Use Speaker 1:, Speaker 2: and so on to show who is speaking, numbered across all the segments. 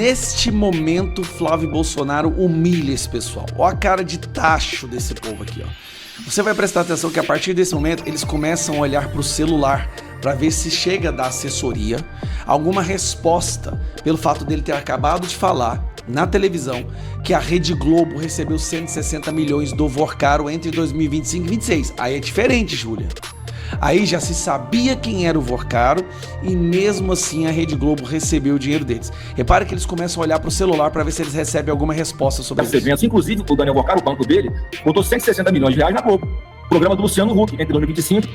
Speaker 1: neste momento Flávio Bolsonaro humilha esse pessoal. Olha a cara de tacho desse povo aqui, ó. Você vai prestar atenção que a partir desse momento eles começam a olhar para o celular para ver se chega da assessoria alguma resposta pelo fato dele ter acabado de falar na televisão que a Rede Globo recebeu 160 milhões do Vorcaro entre 2025 e 2026. Aí é diferente, Júlia. Aí já se sabia quem era o Vorcaro e mesmo assim a Rede Globo recebeu o dinheiro deles. Repara que eles começam a olhar para o celular para ver se eles recebem alguma resposta sobre isso.
Speaker 2: Inclusive, o Daniel Vorcaro, o banco dele, botou 160 milhões de reais na Globo. Programa do Luciano Huck, entre 2025.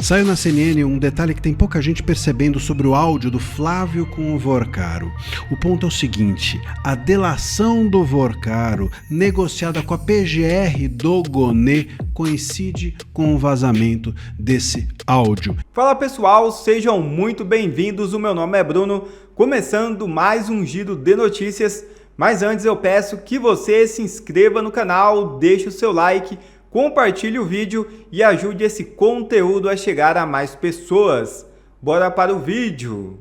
Speaker 3: Saiu na CNN um detalhe que tem pouca gente percebendo sobre o áudio do Flávio com o Vorcaro. O ponto é o seguinte: a delação do Vorcaro, negociada com a PGR do Gonê, coincide com o vazamento desse áudio.
Speaker 4: Fala pessoal, sejam muito bem-vindos, o meu nome é Bruno, começando mais um giro de notícias, mas antes eu peço que você se inscreva no canal, deixe o seu like, compartilhe o vídeo e ajude esse conteúdo a chegar a mais pessoas. Bora para o vídeo!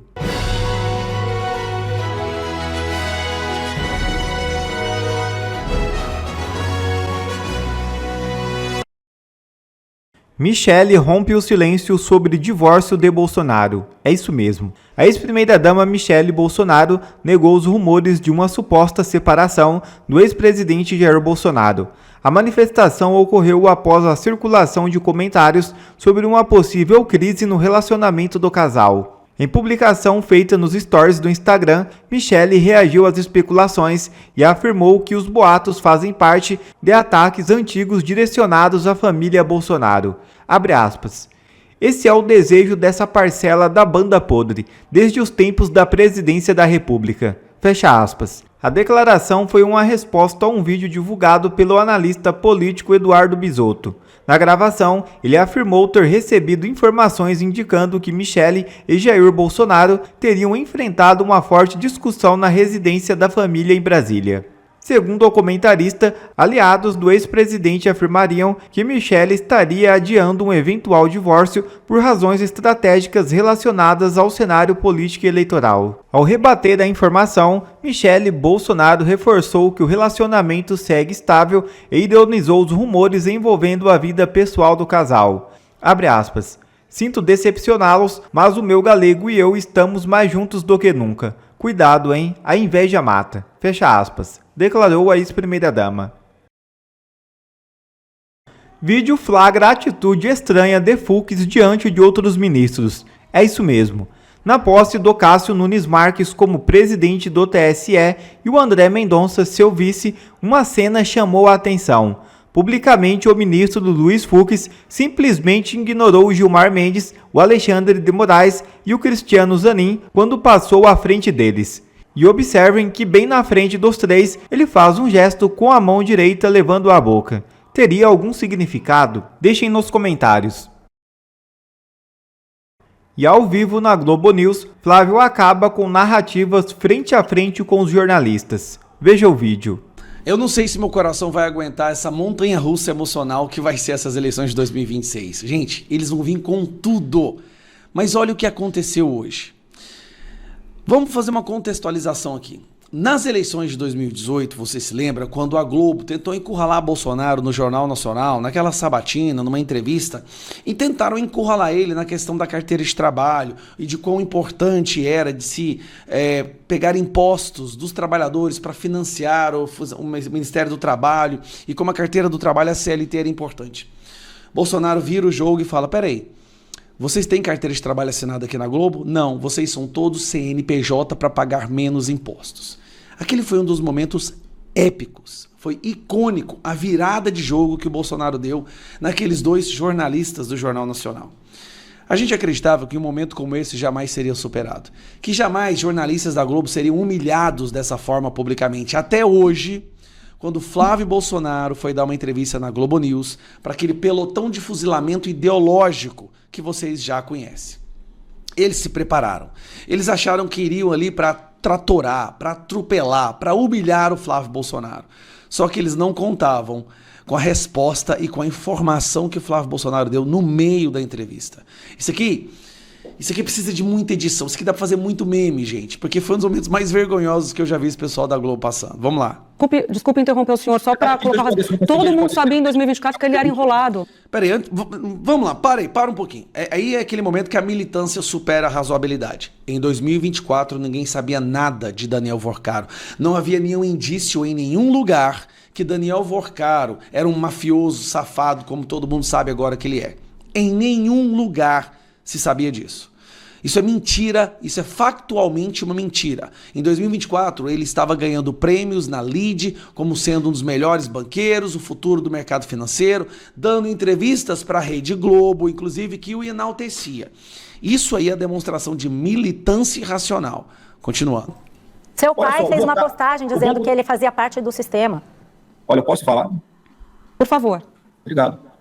Speaker 4: Michelle rompe o silêncio sobre divórcio de Bolsonaro. É isso mesmo. A ex-primeira-dama Michelle Bolsonaro negou os rumores de uma suposta separação do ex-presidente Jair Bolsonaro. A manifestação ocorreu após a circulação de comentários sobre uma possível crise no relacionamento do casal. Em publicação feita nos stories do Instagram, Michelle reagiu às especulações e afirmou que os boatos fazem parte de ataques antigos direcionados à família Bolsonaro. Abre aspas. Esse é o desejo dessa parcela da banda podre, desde os tempos da presidência da República. Fecha aspas. A declaração foi uma resposta a um vídeo divulgado pelo analista político Eduardo Bisotto. Na gravação, ele afirmou ter recebido informações indicando que Michelle e Jair Bolsonaro teriam enfrentado uma forte discussão na residência da família em Brasília. Segundo o comentarista, aliados do ex-presidente afirmariam que Michelle estaria adiando um eventual divórcio por razões estratégicas relacionadas ao cenário político e eleitoral. Ao rebater a informação, Michelle Bolsonaro reforçou que o relacionamento segue estável e ironizou os rumores envolvendo a vida pessoal do casal. Abre aspas. Sinto decepcioná-los, mas o meu galego e eu estamos mais juntos do que nunca. Cuidado, hein? A inveja mata. Fecha aspas. Declarou a ex-primeira-dama. Vídeo flagra a atitude estranha de Fux diante de outros ministros. É isso mesmo. Na posse do Cássio Nunes Marques como presidente do TSE e o André Mendonça, seu vice, uma cena chamou a atenção. Publicamente, o ministro Luiz Fux simplesmente ignorou o Gilmar Mendes, o Alexandre de Moraes e o Cristiano Zanin quando passou à frente deles. E observem que bem na frente dos três, ele faz um gesto com a mão direita levando à boca. Teria algum significado? Deixem nos comentários. E ao vivo na Globo News, Flávio acaba com narrativas frente a frente com os jornalistas. Veja o vídeo.
Speaker 1: Eu não sei se meu coração vai aguentar essa montanha-russa emocional que vai ser essas eleições de 2026. Gente, eles vão vir com tudo. Mas olha o que aconteceu hoje. Vamos fazer uma contextualização aqui. Nas eleições de 2018, você se lembra quando a Globo tentou encurralar Bolsonaro no Jornal Nacional, naquela sabatina, numa entrevista, e tentaram encurralar ele na questão da carteira de trabalho e de quão importante era de se pegar impostos dos trabalhadores para financiar o Ministério do Trabalho e como a carteira do trabalho, a CLT, era importante. Bolsonaro vira o jogo e fala, peraí, vocês têm carteira de trabalho assinada aqui na Globo? Não, vocês são todos CNPJ para pagar menos impostos. Aquele foi um dos momentos épicos, foi icônico a virada de jogo que o Bolsonaro deu naqueles dois jornalistas do Jornal Nacional. A gente acreditava que um momento como esse jamais seria superado, que jamais jornalistas da Globo seriam humilhados dessa forma publicamente. Até hoje, quando Flávio Bolsonaro foi dar uma entrevista na Globo News para aquele pelotão de fuzilamento ideológico que vocês já conhecem. Eles se prepararam. Eles acharam que iriam ali para tratorar, para atropelar, para humilhar o Flávio Bolsonaro. Só que eles não contavam com a resposta e com a informação que o Flávio Bolsonaro deu no meio da entrevista. Isso aqui Isso aqui precisa de muita edição. Isso aqui dá pra fazer muito meme, gente. Porque foi um dos momentos mais vergonhosos que eu já vi esse pessoal da Globo passando. Vamos lá.
Speaker 5: Desculpe interromper o senhor, só para colocar... Todo mundo sabia em 2024 que ele era enrolado.
Speaker 1: Peraí, vamos lá, para um pouquinho. Aí é aquele momento que a militância supera a razoabilidade. Em 2024, ninguém sabia nada de Daniel Vorcaro. Não havia nenhum indício em nenhum lugar que Daniel Vorcaro era um mafioso safado, como todo mundo sabe agora que ele é. Em nenhum lugar se sabia disso. Isso é mentira, isso é factualmente uma mentira. Em 2024, ele estava ganhando prêmios na LEAD, como sendo um dos melhores banqueiros, o futuro do mercado financeiro, dando entrevistas para a Rede Globo, inclusive que o enaltecia. Isso aí é demonstração de militância irracional. Continuando.
Speaker 6: Seu pai fez uma postagem dizendo que ele fazia parte do sistema.
Speaker 2: Olha, eu posso falar?
Speaker 5: Por favor.
Speaker 2: Obrigado.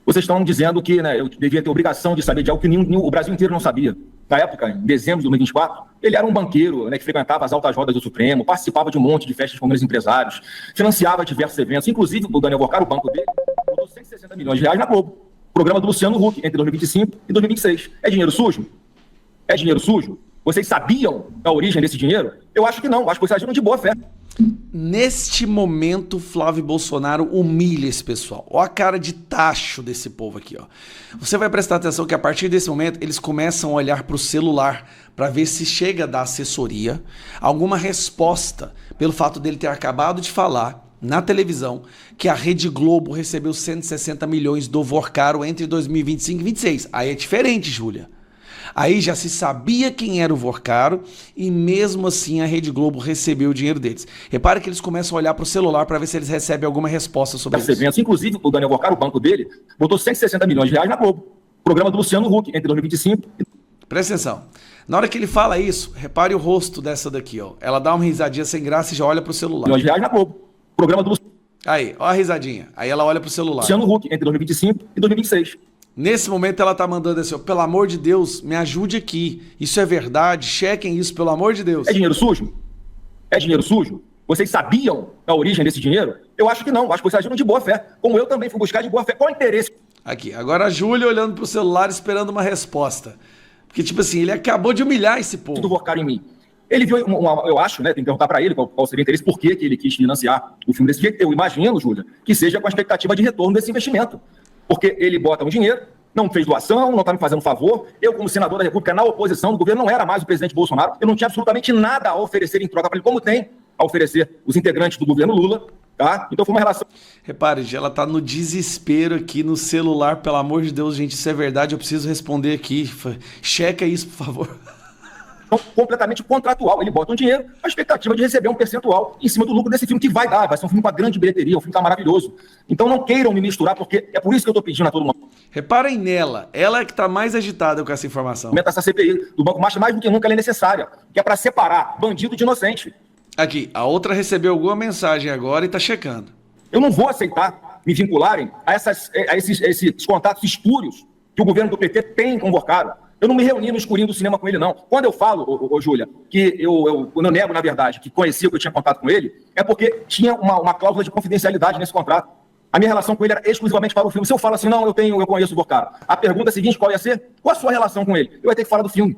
Speaker 2: Vocês estão dizendo que, né, eu devia ter obrigação de saber de algo que o Brasil inteiro não sabia. Na época, em dezembro de 2024, ele era um banqueiro, né, que frequentava as altas rodas do Supremo, participava de um monte de festas com grandes empresários, financiava diversos eventos, inclusive o Daniel Vorcaro, o banco dele, botou 160 milhões de reais na Globo. Programa do Luciano Huck, entre 2025 e 2026. É dinheiro sujo? É dinheiro sujo? Vocês sabiam da origem desse dinheiro? Eu acho que não, acho que vocês agiram de boa fé.
Speaker 1: Neste momento, Flávio Bolsonaro humilha esse pessoal. Olha a cara de tacho desse povo aqui, ó. Você vai prestar atenção que a partir desse momento eles começam a olhar para o celular para ver se chega da assessoria alguma resposta pelo fato dele ter acabado de falar na televisão que a Rede Globo recebeu 160 milhões do Vorcaro entre 2025 e 2026. Aí é diferente, Júlia. Aí já se sabia quem era o Vorcaro e mesmo assim a Rede Globo recebeu o dinheiro deles. Repara que eles começam a olhar para o celular para ver se eles recebem alguma resposta sobre isso.
Speaker 2: Eventos, inclusive o Daniel Vorcaro, o banco dele, botou 160 milhões de reais na Globo. Programa do Luciano Huck, entre 2025 e...
Speaker 1: Presta atenção. Na hora que ele fala isso, repare o rosto dessa daqui, ó. Ela dá uma risadinha sem graça e já olha pro celular.
Speaker 2: Milhões de reais na Globo. Programa do
Speaker 1: Aí, ó a risadinha. Aí ela olha pro celular.
Speaker 2: Luciano Huck, entre 2025 e 2026.
Speaker 1: Nesse momento ela tá mandando assim, ó, pelo amor de Deus, me ajude aqui. Isso é verdade, chequem isso, pelo amor de Deus.
Speaker 2: É dinheiro sujo? É dinheiro sujo? Vocês sabiam a origem desse dinheiro? Eu acho que não, acho que vocês agiram de boa fé. Como eu também fui buscar de boa fé. Qual o interesse?
Speaker 1: Aqui, agora a Júlia olhando pro celular esperando uma resposta. Porque, tipo assim, ele acabou de humilhar esse povo.
Speaker 2: Do Vorcaro em mim. Ele viu, eu acho, né, tem que perguntar para ele qual seria o interesse, por que ele quis financiar o filme desse jeito. Eu imagino, Júlia, que seja com a expectativa de retorno desse investimento. Porque ele bota um dinheiro, não fez doação, não está me fazendo favor. Eu, como senador da República, na oposição do governo, não era mais o presidente Bolsonaro. Eu não tinha absolutamente nada a oferecer em troca para ele, como tem a oferecer os integrantes do governo Lula. Tá? Então foi uma relação...
Speaker 1: Repare, ela tá no desespero aqui no celular. Pelo amor de Deus, gente, isso é verdade, eu preciso responder aqui. Checa isso, por favor.
Speaker 2: Completamente contratual. Ele bota um dinheiro, a expectativa de receber um percentual em cima do lucro desse filme que vai dar. Vai ser um filme com uma grande bilheteria, um filme que tá maravilhoso. Então não queiram me misturar, porque é por isso que eu tô pedindo a todo mundo.
Speaker 1: Reparem nela, ela é que tá mais agitada com essa informação.
Speaker 2: Essa CPI do Banco Master, mais do que nunca ela é necessária, que é para separar bandido de inocente.
Speaker 1: Aqui, a outra recebeu alguma mensagem agora e tá checando. Eu
Speaker 2: não vou aceitar me vincularem a esses contatos espúrios que o governo do PT tem com o Vorcaro. Eu não me reuni no escurinho do cinema com ele, não. Quando eu falo, Júlia, que eu nego, na verdade, que conhecia, que eu tinha contato com ele, é porque tinha uma cláusula de confidencialidade nesse contrato. A minha relação com ele era exclusivamente para o filme. Se eu falo assim, não, eu conheço o Vorcaro. A pergunta seguinte, qual ia ser? Qual a sua relação com ele? Eu ia ter que falar do filme.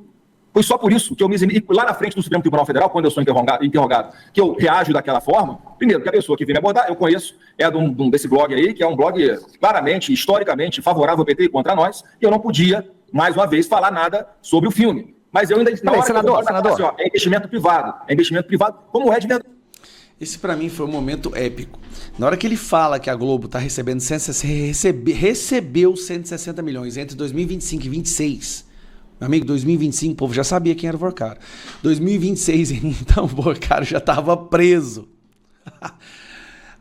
Speaker 2: Foi só por isso que eu me eximi. E lá na frente do Supremo Tribunal Federal, quando eu sou interrogado, que eu reajo daquela forma, primeiro, que a pessoa que vem me abordar, eu conheço, é desse blog aí, que é um blog claramente, historicamente, favorável ao PT e contra nós, e eu não podia, mais uma vez, falar nada sobre o filme. Mas eu ainda...
Speaker 5: Senador.
Speaker 2: Assim, ó, é investimento privado, como é de verdade.
Speaker 1: Esse pra mim foi um momento épico. Na hora que ele fala que a Globo tá recebendo recebeu 160 milhões entre 2025 e 2026... Meu amigo, 2025 o povo já sabia quem era o Vorcaro. 2026, então, o Vorcaro já estava preso.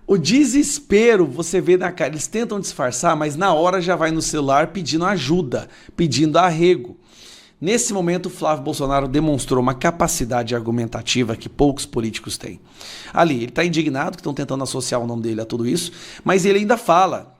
Speaker 1: O desespero, você vê na cara, eles tentam disfarçar, mas na hora já vai no celular pedindo ajuda, pedindo arrego. Nesse momento, o Flávio Bolsonaro demonstrou uma capacidade argumentativa que poucos políticos têm. Ali, ele está indignado que estão tentando associar o nome dele a tudo isso, mas ele ainda fala...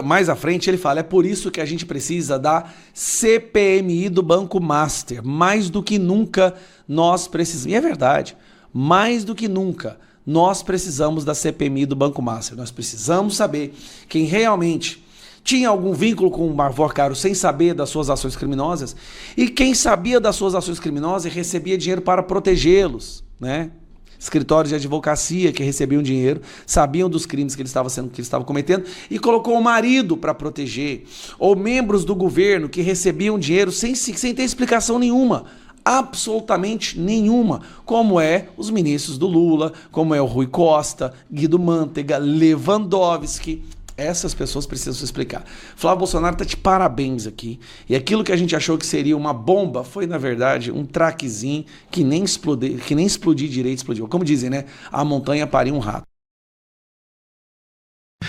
Speaker 1: Mais à frente ele fala, é por isso que a gente precisa da CPMI do Banco Master, mais do que nunca nós precisamos, e é verdade, mais do que nunca nós precisamos da CPMI do Banco Master, nós precisamos saber quem realmente tinha algum vínculo com o Marvorcaro sem saber das suas ações criminosas, e quem sabia das suas ações criminosas recebia dinheiro para protegê-los, né? Escritórios de advocacia que recebiam dinheiro, sabiam dos crimes que ele estava cometendo e colocou o marido para proteger, ou membros do governo que recebiam dinheiro sem ter explicação nenhuma, absolutamente nenhuma, como é os ministros do Lula, como é o Rui Costa, Guido Mantega, Lewandowski. Essas pessoas precisam se explicar. Flávio Bolsonaro está de parabéns aqui. E aquilo que a gente achou que seria uma bomba foi, na verdade, um traquezinho que nem explodir direito explodiu. Como dizem, né? A montanha pariu um rato.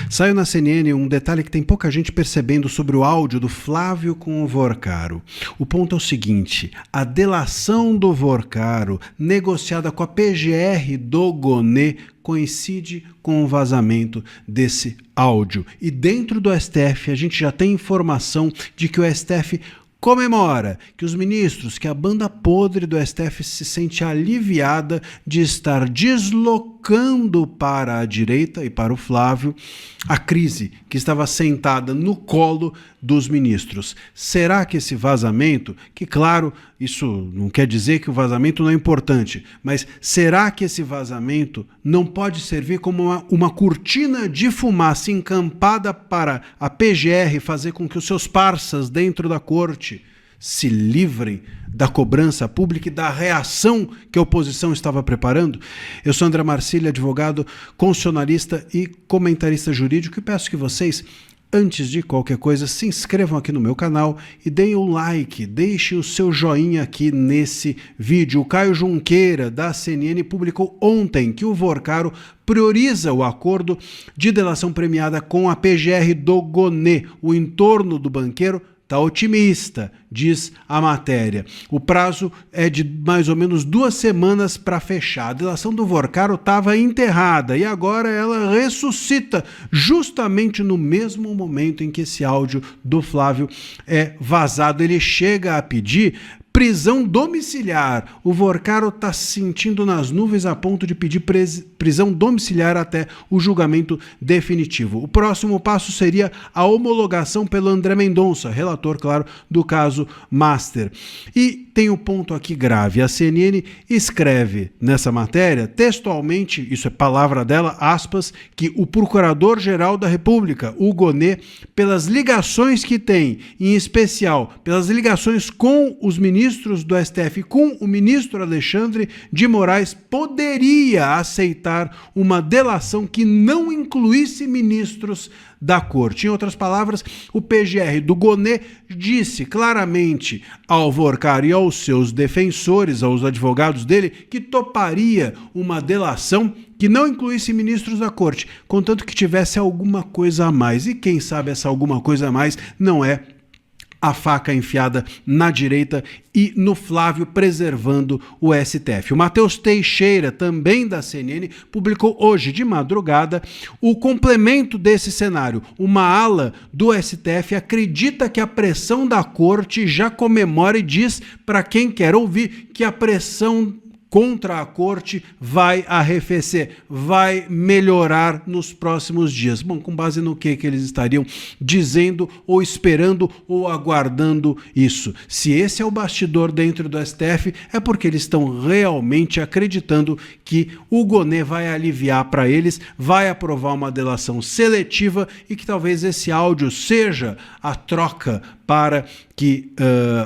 Speaker 3: Saiu na CNN um detalhe que tem pouca gente percebendo sobre o áudio do Flávio com o Vorcaro. O ponto é o seguinte: a delação do Vorcaro, negociada com a PGR do Gonê, coincide com o vazamento desse áudio. E dentro do STF a gente já tem informação de que o STF comemora, que os ministros, que a banda podre do STF se sente aliviada de estar deslocando para a direita e para o Flávio a crise que estava sentada no colo dos ministros. Será que esse vazamento, que claro, isso não quer dizer que o vazamento não é importante, mas será que esse vazamento não pode servir como uma cortina de fumaça encampada para a PGR fazer com que os seus parças dentro da corte se livrem da cobrança pública e da reação que a oposição estava preparando? Eu sou André Marcílio, advogado, constitucionalista e comentarista jurídico, e peço que vocês, antes de qualquer coisa, se inscrevam aqui no meu canal e deem o like, deixe o seu joinha aqui nesse vídeo. O Caio Junqueira, da CNN, publicou ontem que o Vorcaro prioriza o acordo de delação premiada com a PGR do Gonê. O entorno do banqueiro está otimista, diz a matéria. O prazo é de mais ou menos 2 semanas para fechar. A delação do Vorcaro estava enterrada e agora ela ressuscita justamente no mesmo momento em que esse áudio do Flávio é vazado. Ele chega a pedir prisão domiciliar. O Vorcaro está se sentindo nas nuvens a ponto de pedir prisão domiciliar até o julgamento definitivo. O próximo passo seria a homologação pelo André Mendonça, relator, claro, do caso Master. E tem um ponto aqui grave. A CNN escreve nessa matéria, textualmente, isso é palavra dela, aspas, que o Procurador-Geral da República, o Gonê, pelas ligações que tem, em especial pelas ligações com os ministros do STF, com o ministro Alexandre de Moraes, poderia aceitar uma delação que não incluísse ministros da corte. Em outras palavras, o PGR do Gonê disse claramente ao Vorcaro e aos seus defensores, aos advogados dele, que toparia uma delação que não incluísse ministros da corte, contanto que tivesse alguma coisa a mais. E quem sabe essa alguma coisa a mais não é a faca enfiada na direita e no Flávio preservando o STF. O Matheus Teixeira, também da CNN, publicou hoje de madrugada o complemento desse cenário. Uma ala do STF acredita que a pressão da corte já comemora e diz para quem quer ouvir que a pressão contra a corte vai arrefecer, vai melhorar nos próximos dias. Bom, com base no que eles estariam dizendo ou esperando ou aguardando isso? Se esse é o bastidor dentro do STF, é porque eles estão realmente acreditando que o Gonê vai aliviar para eles, vai aprovar uma delação seletiva e que talvez esse áudio seja a troca para que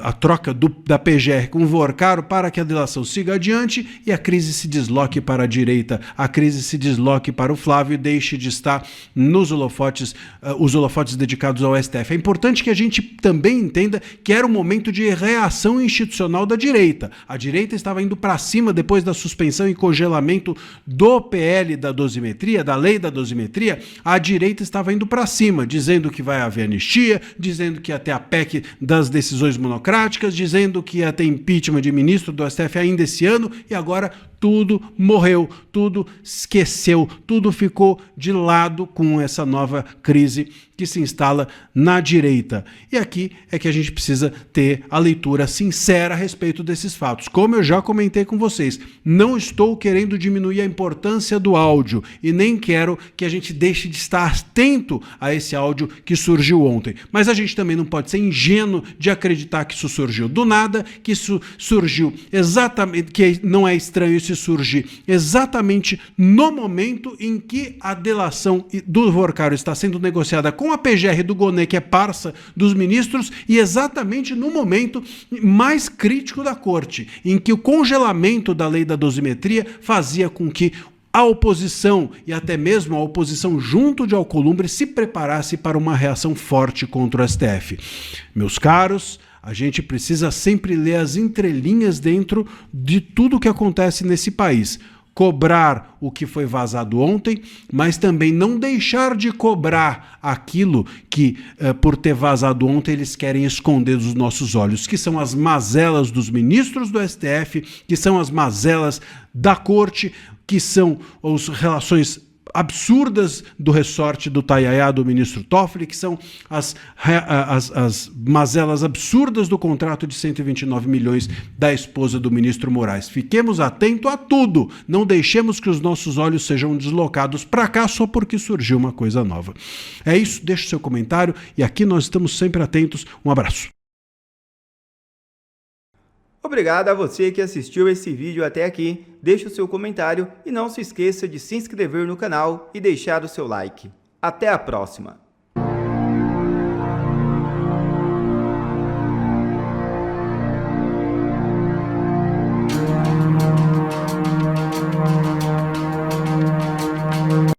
Speaker 3: a troca da PGR com o Vorcaro para que a delação siga adiante e a crise se desloque para a direita, a crise se desloque para o Flávio e deixe de estar nos holofotes, os holofotes dedicados ao STF. É importante que a gente também entenda que era um momento de reação institucional da direita. A direita estava indo para cima depois da suspensão e congelamento do PL da dosimetria, da lei da dosimetria. A direita estava indo para cima, dizendo que vai haver anistia, dizendo que até a PEC das decisões monocráticas, dizendo que ia ter impeachment de ministro do STF ainda esse ano e agora tudo morreu, tudo esqueceu, tudo ficou de lado com essa nova crise que se instala na direita. E aqui é que a gente precisa ter a leitura sincera a respeito desses fatos. Como eu já comentei com vocês, não estou querendo diminuir a importância do áudio e nem quero que a gente deixe de estar atento a esse áudio que surgiu ontem. Mas a gente também não pode ser ingênuo de acreditar que isso surgiu do nada, que isso surgiu exatamente, que não é estranho isso surgir exatamente no momento em que a delação do Vorcaro está sendo negociada com a PGR do Gonê, que é parça dos ministros, e exatamente no momento mais crítico da corte, em que o congelamento da lei da dosimetria fazia com que a oposição e até mesmo a oposição junto de Alcolumbre se preparasse para uma reação forte contra o STF. Meus caros, a gente precisa sempre ler as entrelinhas dentro de tudo que acontece nesse país. Cobrar o que foi vazado ontem, mas também não deixar de cobrar aquilo que, por ter vazado ontem, eles querem esconder dos nossos olhos, que são as mazelas dos ministros do STF, que são as mazelas da corte, que são as relações absurdas do ressorte do Tayaya, do ministro Toffoli, que são as mazelas absurdas do contrato de 129 milhões da esposa do ministro Moraes. Fiquemos atentos a tudo, não deixemos que os nossos olhos sejam deslocados para cá só porque surgiu uma coisa nova. É isso, deixe o seu comentário e aqui nós estamos sempre atentos. Um abraço.
Speaker 4: Obrigado a você que assistiu esse vídeo até aqui, deixe o seu comentário e não se esqueça de se inscrever no canal e deixar o seu like. Até a próxima!